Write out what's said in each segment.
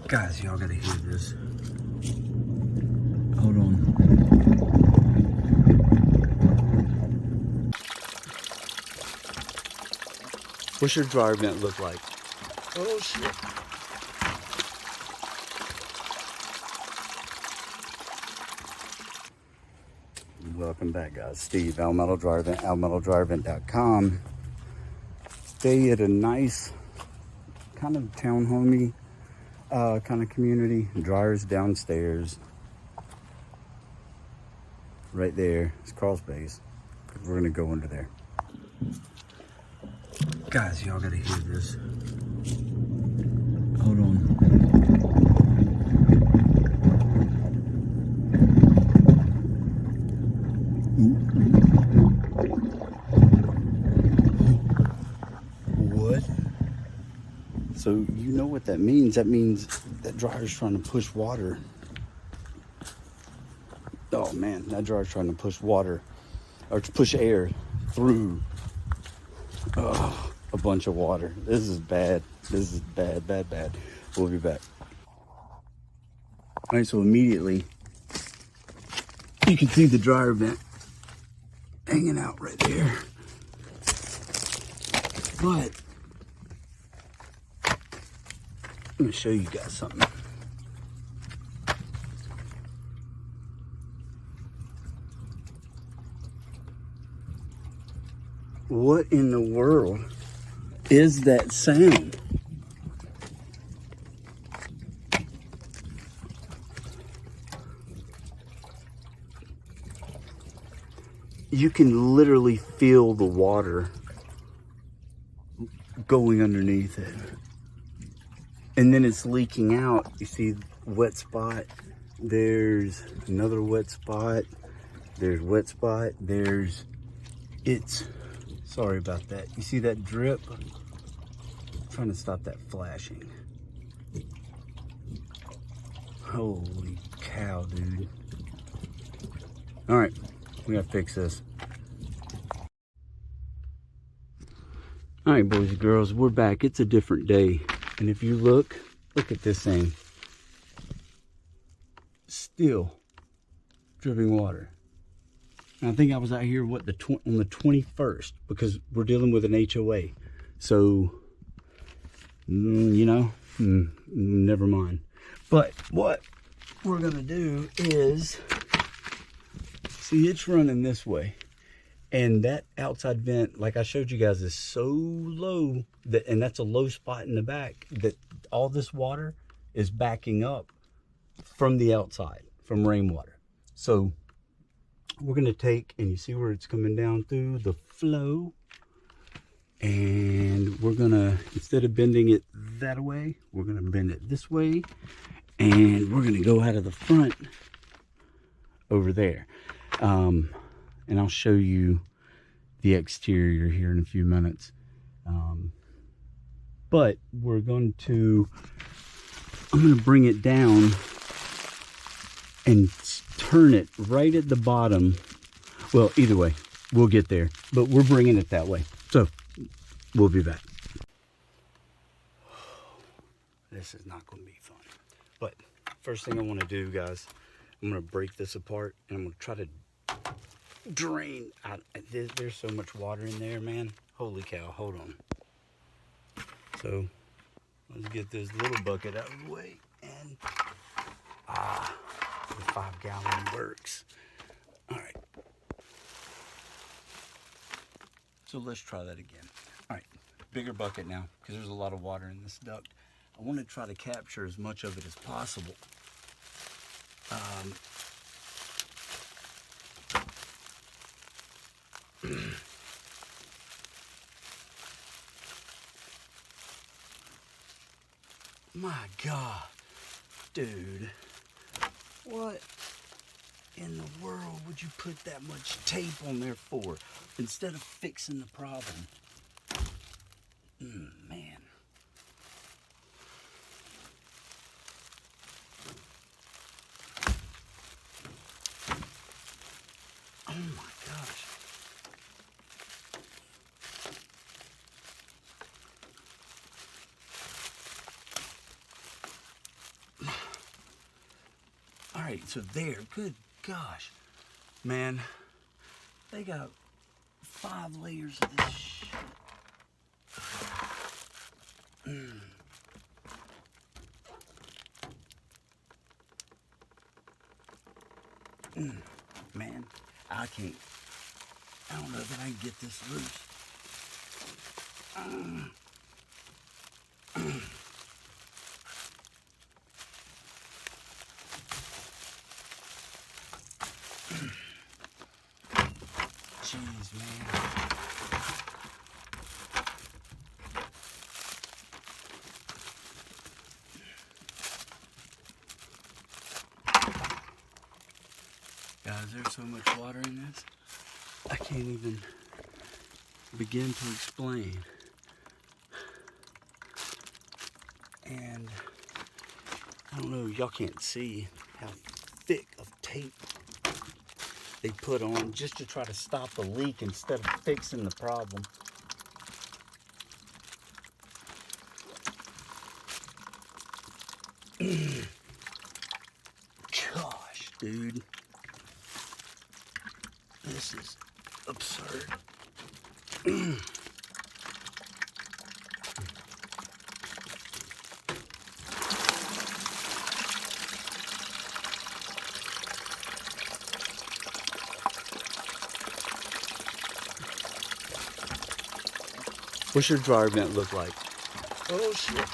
Guys, y'all gotta hear this. Hold on. What's your dryer vent look like? Oh shit. Welcome back, guys. Steve, Almetal Dryer Vent, almetaldryervent.com. Stay at a nice kind of townhomey kind of community. Dryers downstairs. Right there is crawl space. We're gonna go under there. Guys, y'all gotta hear this. Hold on. What? So you know what that means? That means that dryer's trying to push water. Oh man, that dryer's trying to push water or to push air through a bunch of water. This is bad. This is bad, bad, bad. We'll be back. All right, so immediately you can see the dryer vent hanging out right there. But I'm gonna show you guys something. What in the world is that sound? You can literally feel the water going underneath it. And then it's leaking out. You see wet spot. There's another wet spot. There's wet spot. Sorry about that. You see that drip? I'm trying to stop that flashing. Holy cow, dude. All right, we gotta fix this. All right, boys and girls, we're back. It's a different day. And if you look at this thing. Still dripping water. And I think I was out here, on the 21st, because we're dealing with an HOA. So, you know, never mind. But what we're gonna do is, see, it's running this way. And that outside vent, like I showed you guys, is so low, and that's a low spot in the back, that all this water is backing up from the outside, from rainwater. So we're gonna take, and you see where it's coming down through the flow, and we're gonna, instead of bending it that way, we're gonna bend it this way, and we're gonna go out of the front over there. And I'll show you the exterior here in a few minutes. But we're going to, I'm gonna bring it down and turn it right at the bottom. Well, either way, we'll get there, but we're bringing it that way. So we'll be back. This is not going to be fun. But first thing I want to do, guys, I'm going to break this apart and I'm going to try to drain out. There's so much water in there, man. Holy cow, hold on. So let's get this little bucket out of the way, and the 5-gallon works. All right. So let's try that again. All right, bigger bucket now, because there's a lot of water in this duct. I want to try to capture as much of it as possible. My God, dude, what in the world would you put that much tape on there for instead of fixing the problem? Man. Oh my gosh. All right, so there, good gosh. Man, they got 5 layers of this shit. Man, I don't know that I can get this loose. Jeez, man. Guys, there's so much water in this, I can't even begin to explain. And I don't know, y'all can't see how thick of tape they put on just to try to stop the leak instead of fixing the problem. Gosh, dude. This is absurd. What's your dryer vent look like? Oh shit.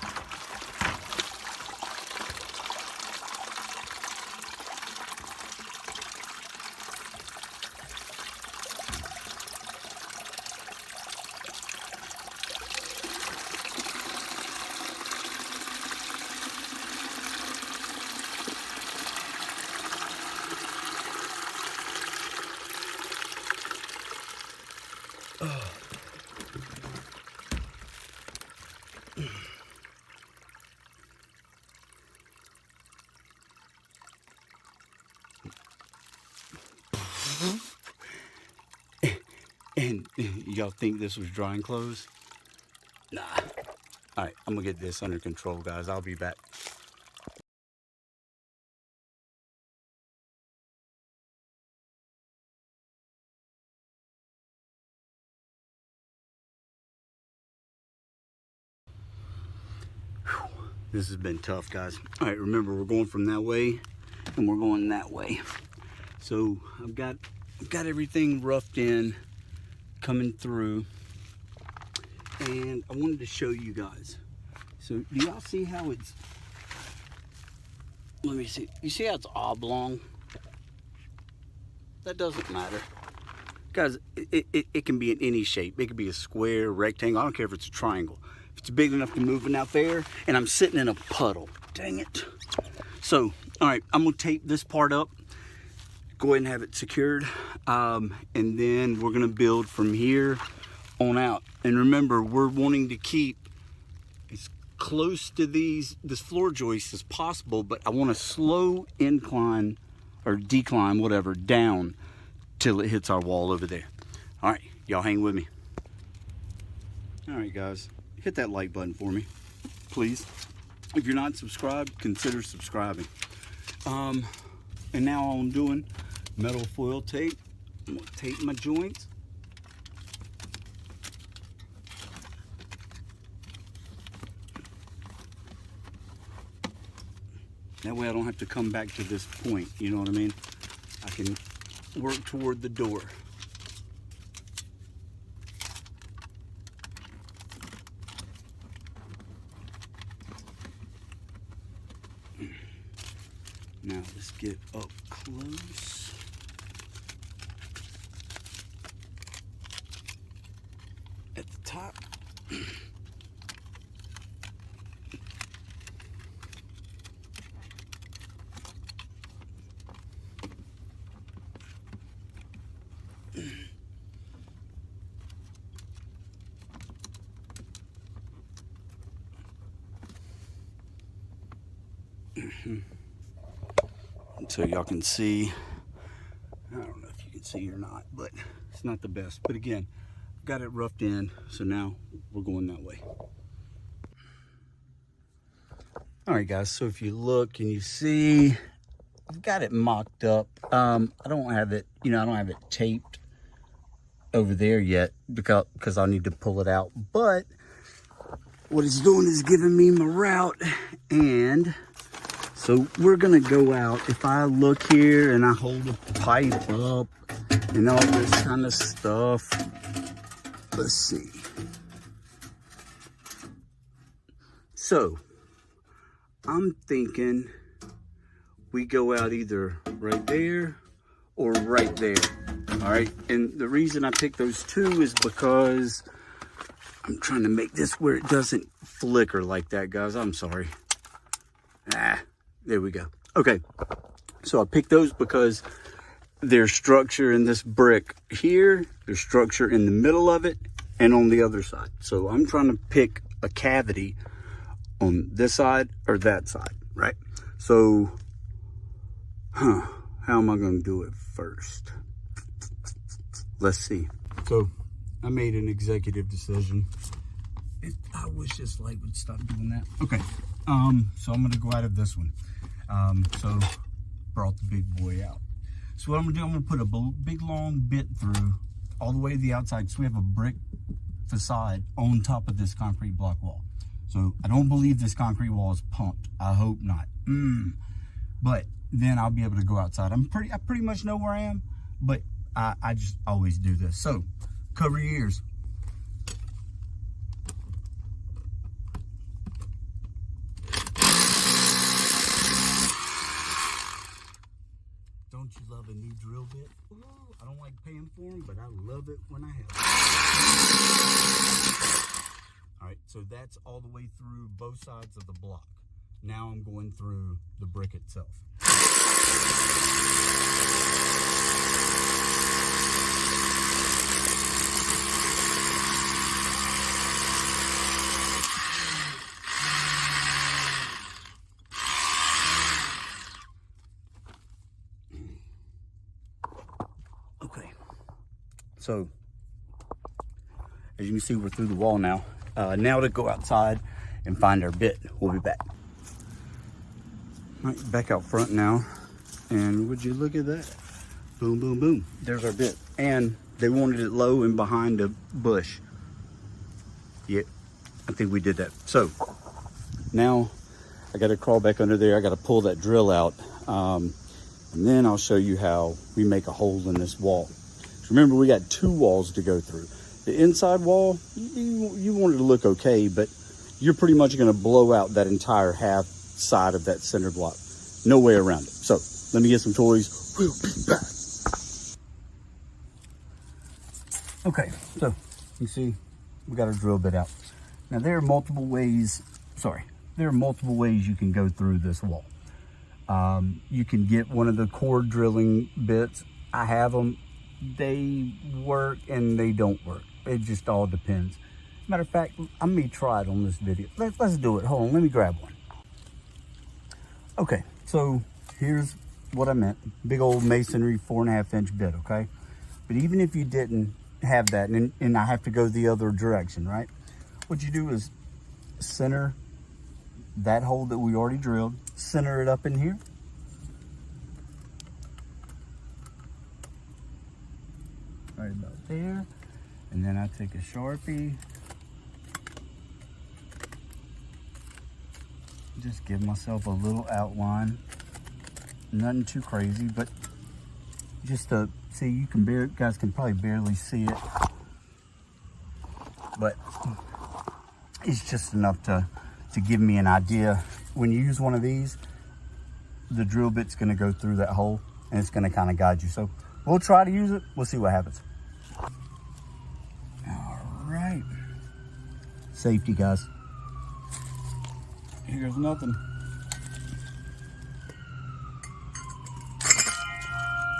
And y'all think this was drying clothes? Nah. All right, I'm gonna get this under control, guys. I'll be back. Whew. This has been tough, guys. All right, remember, we're going from that way and we're going that way. So I've got everything roughed in, coming through, and I wanted to show you guys. So do y'all see how it's, let me see, you see how it's oblong? That doesn't matter. Guys, it can be in any shape. It could be a square, rectangle, I don't care if it's a triangle. If it's big enough to move it out there, and I'm sitting in a puddle, dang it. So, all right, I'm gonna tape this part up, go ahead and have it secured, and then we're gonna build from here on out. And remember, we're wanting to keep as close to this floor joist as possible, but I want a slow incline or decline, whatever, down till it hits our wall over there. All right, y'all hang with me. All right, guys, hit that like button for me, please. If you're not subscribed, consider subscribing. And now all I'm doing, metal foil tape. I'm gonna tape my joints. That way I don't have to come back to this point, you know what I mean? I can work toward the door. Now let's get up close. At the top. So y'all can see, I don't know if you can see or not, but it's not the best. But again, I've got it roughed in, so now we're going that way. All right, guys, so if you look and you see, I've got it mocked up. I don't have it, I don't have it taped over there yet because I'll need to pull it out. But what it's doing is giving me my route, and so we're gonna go out. If I look here and I hold the pipe up and all this kind of stuff, let's see. So I'm thinking we go out either right there or right there. All right, and the reason I picked those two is because I'm trying to make this where it doesn't flicker like that, guys. I'm sorry. There we go. Okay, so I picked those because there's structure in this brick here, there's structure in the middle of it, and on the other side. So I'm trying to pick a cavity on this side or that side, right? So, how am I going to do it first? Let's see. So I made an executive decision. I wish this light would stop doing that. Okay, so I'm gonna go out of this one. So brought the big boy out. So what I'm gonna do, I'm gonna put a big long bit through all the way to the outside, so we have a brick facade on top of this concrete block wall. So I don't believe this concrete wall is pumped. I hope not. But then I'll be able to go outside. I pretty much know where I am, but I just always do this. So cover your ears. Don't you love a new drill bit? Ooh, I don't like paying for them, but I love it when I have them. All right, so that's all the way through both sides of the block. Now I'm going through the brick itself. Okay, so as you can see, we're through the wall now. Now to go outside and find our bit. We'll be back. All right, back out front now. And would you look at that? Boom, boom, boom. There's our bit. And they wanted it low and behind a bush. Yeah, I think we did that. So now I got to crawl back under there. I got to pull that drill out. And then I'll show you how we make a hole in this wall. So remember, we got two walls to go through. The inside wall, you want it to look okay, but you're pretty much going to blow out that entire half side of that center block. No way around it. So let me get some toys. We'll be back. Okay, so you see we got our drill bit out. Now there are multiple ways you can go through this wall. You can get one of the cord drilling bits. I have them. They work and they don't work. It just all depends. Matter of fact, I may try it on this video. Let's do it. Hold on, let me grab one. Okay, so here's what I meant. Big old masonry 4.5-inch bit, okay? But even if you didn't have that, and I have to go the other direction, right? What you do is center that hole that we already drilled, center it up in here. Right about there. And then I take a Sharpie. Just give myself a little outline. Nothing too crazy, but just to see, you guys can probably barely see it. But it's just enough to give me an idea. When you use one of these, the drill bit's gonna go through that hole and it's gonna kind of guide you. So we'll try to use it. We'll see what happens. All right. Safety, guys. Here's nothing.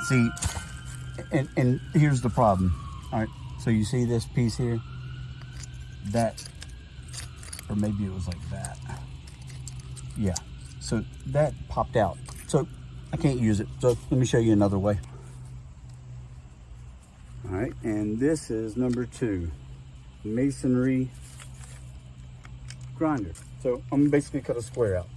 See, and here's the problem. All right, so you see this piece here? That, or maybe it was like that. Yeah, so that popped out. So I can't use it. So let me show you another way. All right, and this is number 2, masonry grinder. So I'm basically cut a square out.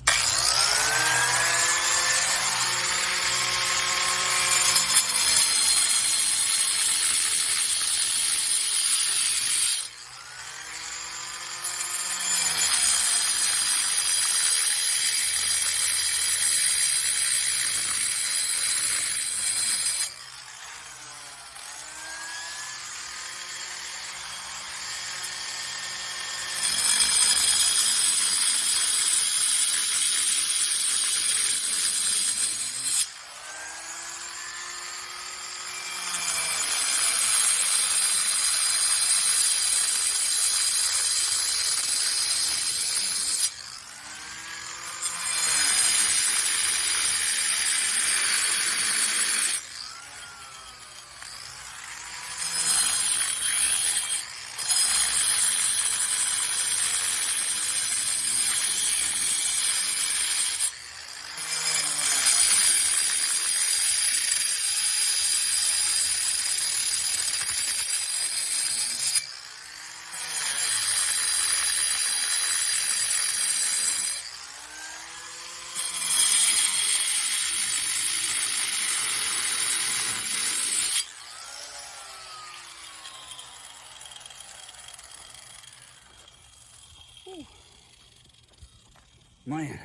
Man.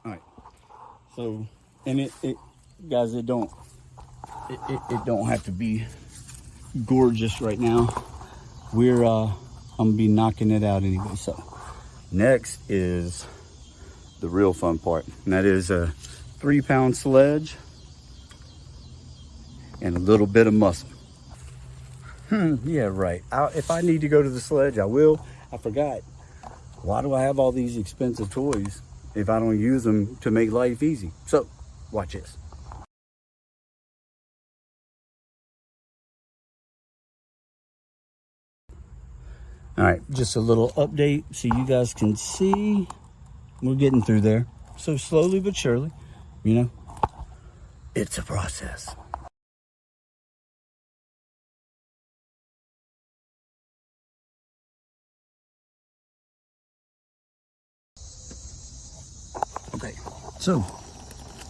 All right. So, and it guys, it don't have to be gorgeous right now. We're I'm gonna be knocking it out anyway. So next is the real fun part, and that is a 3-pound sledge and a little bit of muscle. Yeah, right. If I need to go to the sledge, I will. I forgot. Why do I have all these expensive toys if I don't use them to make life easy? So watch this. All right, just a little update so you guys can see we're getting through there. So slowly but surely, you know, it's a process. Okay, so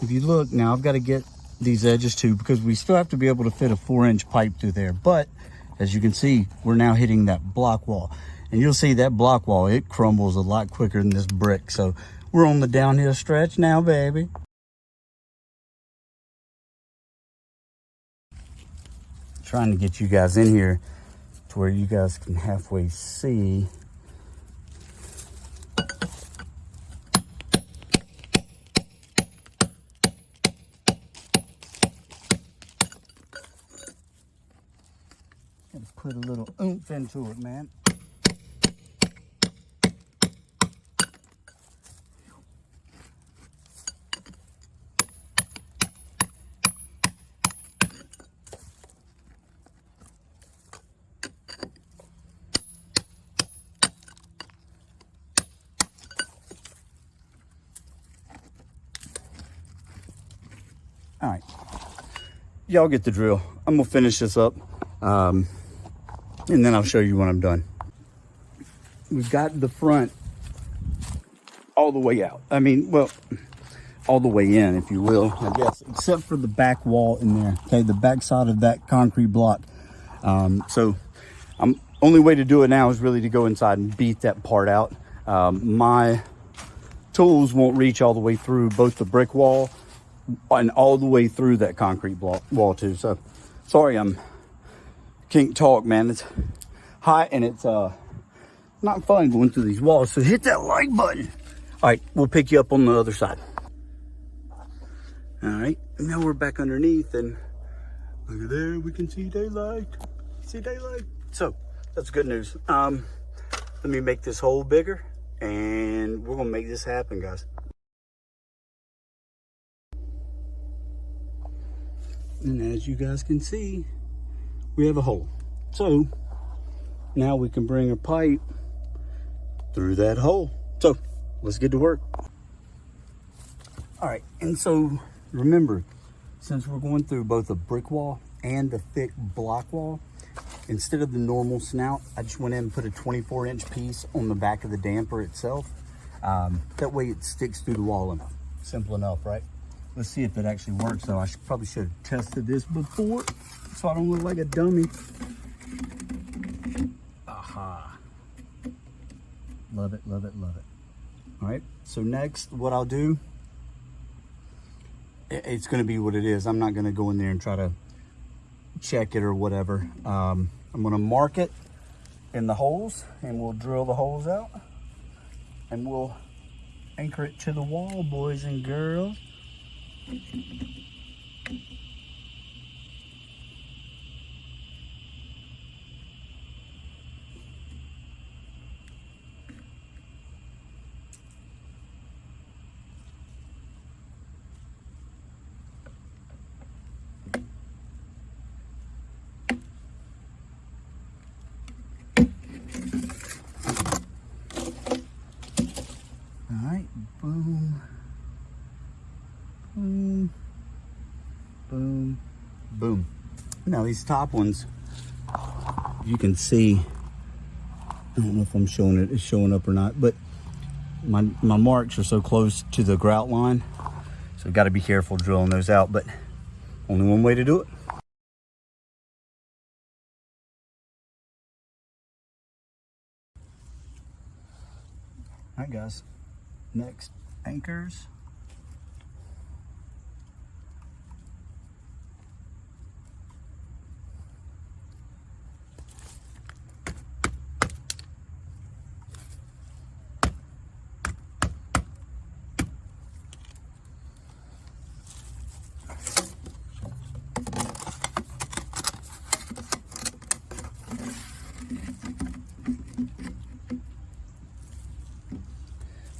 if you look now, I've got to get these edges too because we still have to be able to fit a 4-inch pipe through there. But as you can see, we're now hitting that block wall. And you'll see that block wall, it crumbles a lot quicker than this brick. So we're on the downhill stretch now, baby. Trying to get you guys in here to where you guys can halfway see. Gotta put a little oomph into it, man. All right, y'all get the drill. I'm gonna finish this up, and then I'll show you when I'm done. We've got the front all the way out. I mean, well, all the way in, if you will, I guess, except for the back wall in there. Okay, the back side of that concrete block. So, only way to do it now is really to go inside and beat that part out. My tools won't reach all the way through both the brick wall and all the way through that concrete wall too. So sorry, can't talk, man. It's hot and it's not fun going through these walls. So hit that like button. All right, we'll pick you up on the other side. All right, now we're back underneath and look at there, we can see daylight. See daylight. So that's good news. Let me make this hole bigger and we're gonna make this happen, guys. And as you guys can see, we have a hole. So now we can bring a pipe through that hole. So let's get to work. All right, and so remember, since we're going through both a brick wall and a thick block wall, instead of the normal snout, I just went in and put a 24-inch piece on the back of the damper itself. That way it sticks through the wall enough. Simple enough, right? Let's see if it actually works though. Probably should have tested this before so I don't look like a dummy. Aha. Love it, love it, love it. All right, so next what I'll do, it's gonna be what it is. I'm not gonna go in there and try to check it or whatever. I'm gonna mark it in the holes and we'll drill the holes out and we'll anchor it to the wall, boys and girls. All right, boom, boom, boom, boom. Now these top ones, you can see, I don't know if I'm showing it, it's showing up or not, but my marks are so close to the grout line. So I've got to be careful drilling those out, but only one way to do it. All right, guys, next anchors.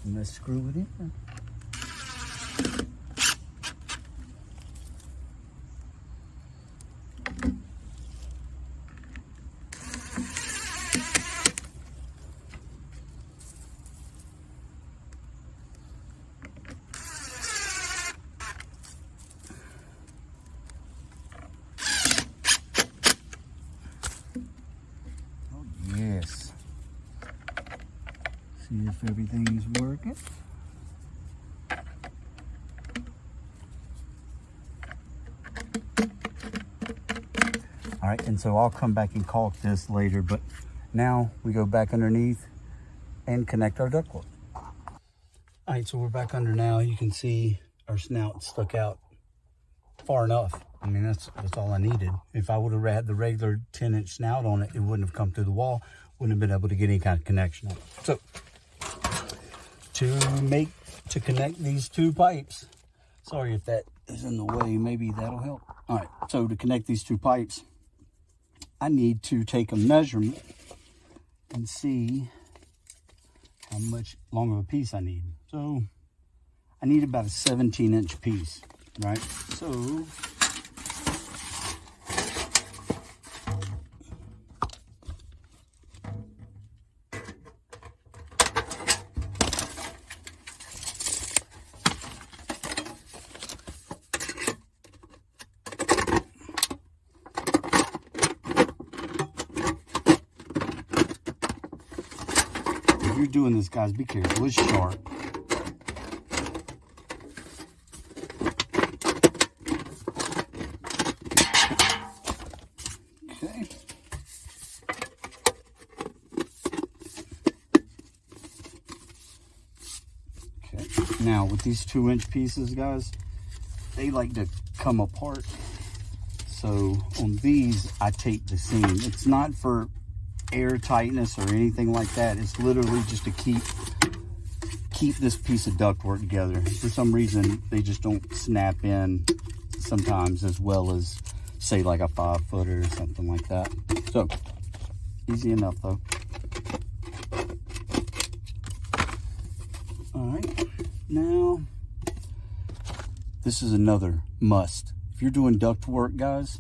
And let's screw it in. Oh yes. See if everything's working. All right, and so I'll come back and caulk this later, but now we go back underneath and connect our ductwork. All right, so we're back under now. You can see our snout stuck out far enough. I mean, that's all I needed. If I would have had the regular 10-inch snout on it, it wouldn't have come through the wall, wouldn't have been able to get any kind of connection on it. So to connect these two pipes, sorry if that is in the way, maybe that'll help. All right, so to connect these two pipes, I need to take a measurement and see how much long of a piece I need. So I need about a 17-inch piece, right? So if you're doing this, guys, be careful. It's sharp. Okay. Okay. Now, with these 2-inch pieces, guys, they like to come apart. So on these, I tape the seam. It's not for air tightness or anything like that. It's literally just to keep this piece of ductwork together. For some reason, they just don't snap in sometimes as well as, say, like a 5-footer or something like that. So easy enough, though. All right, now this is another must. If you're doing duct work, guys,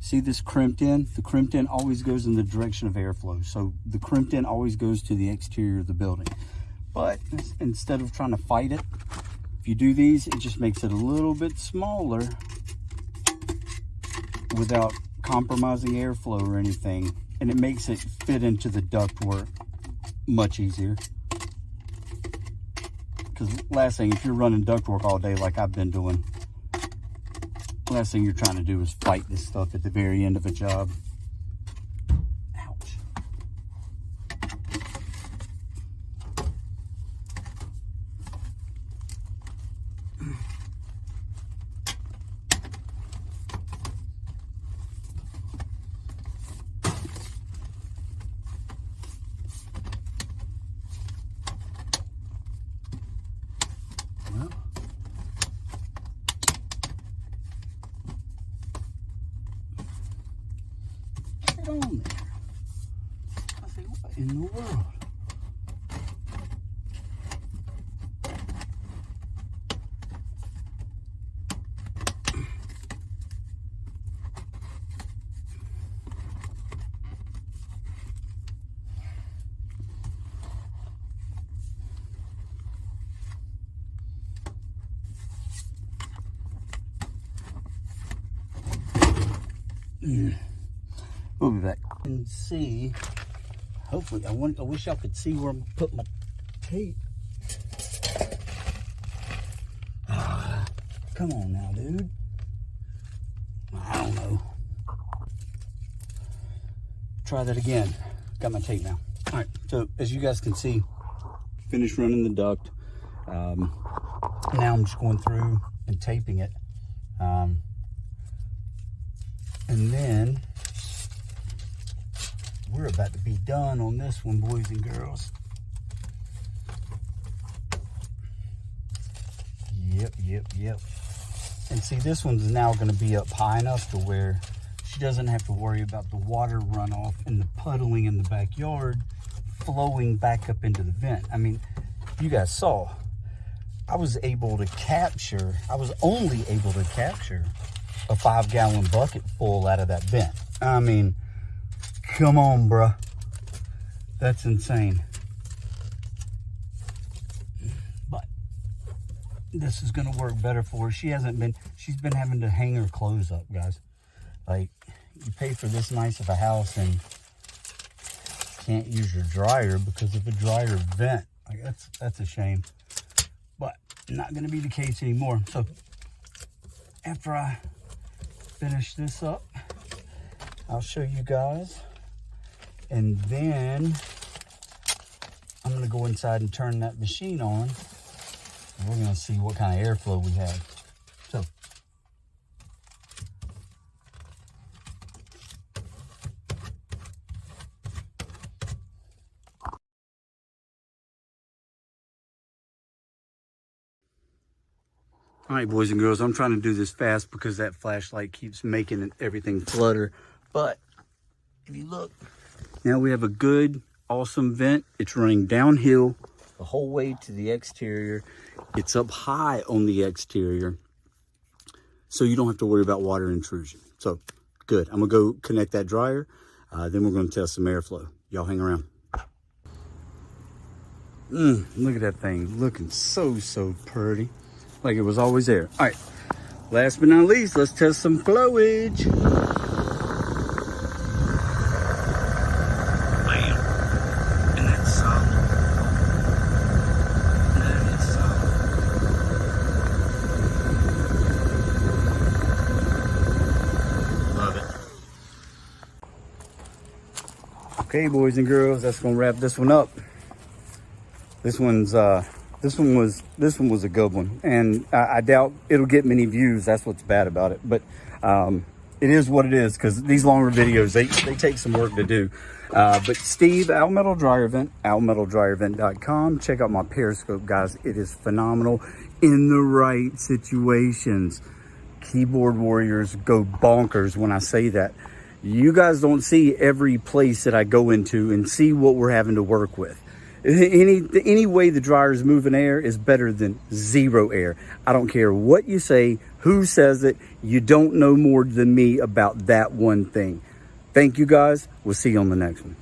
see this crimped end? The crimped end always goes in the direction of airflow. So the crimped end always goes to the exterior of the building. But instead of trying to fight it, if you do these, it just makes it a little bit smaller without compromising airflow or anything. And it makes it fit into the ductwork much easier. Because last thing, if you're running ductwork all day like I've been doing, last thing you're trying to do is fight this stuff at the very end of a job. Ouch. Well, on there. I think, what in the world? We'll be back and see. Hopefully, I wish y'all could see where I'm gonna put my tape. Come on now, dude. I don't know. Try that again. Got my tape now. All right, so as you guys can see, finished running the duct. Now I'm just going through and taping it. And then we're about to be done on this one, boys and girls. Yep. And see, this one's now going to be up high enough to where she doesn't have to worry about the water runoff and the puddling in the backyard flowing back up into the vent. I mean, you guys saw, I was only able to capture a 5-gallon bucket full out of that vent. I mean, come on, bruh. That's insane. But this is gonna work better for her. She's been having to hang her clothes up, guys. Like, you pay for this nice of a house and can't use your dryer because of a dryer vent. Like, that's a shame. But not gonna be the case anymore. So after I finish this up, I'll show you guys, and then I'm gonna go inside and turn that machine on, and we're gonna see what kind of airflow we have. So all right, boys and girls, I'm trying to do this fast because that flashlight keeps making everything flutter. But if you look, now we have a good, awesome vent. It's running downhill the whole way to the exterior. It's up high on the exterior, so you don't have to worry about water intrusion. So, good. I'm going to go connect that dryer. Then we're going to test some airflow. Y'all hang around. Look at that thing. Looking so pretty. Like it was always there. All right, last but not least, let's test some flowage. Bam. And that's solid. That is solid. Love it. Okay, boys and girls, that's gonna wrap this one up. This one was a good one, and I doubt it'll get many views. That's what's bad about it, but it is what it is, because these longer videos, they take some work to do. But Steve, Almetal Dryer Vent, almetaldryervent.com. Check out my Periscope, guys. It is phenomenal in the right situations. Keyboard warriors go bonkers when I say that. You guys don't see every place that I go into and see what we're having to work with. Any way the dryer is moving air is better than zero air. I don't care what you say, who says it. You don't know more than me about that one thing. Thank you, guys. We'll see you on the next one.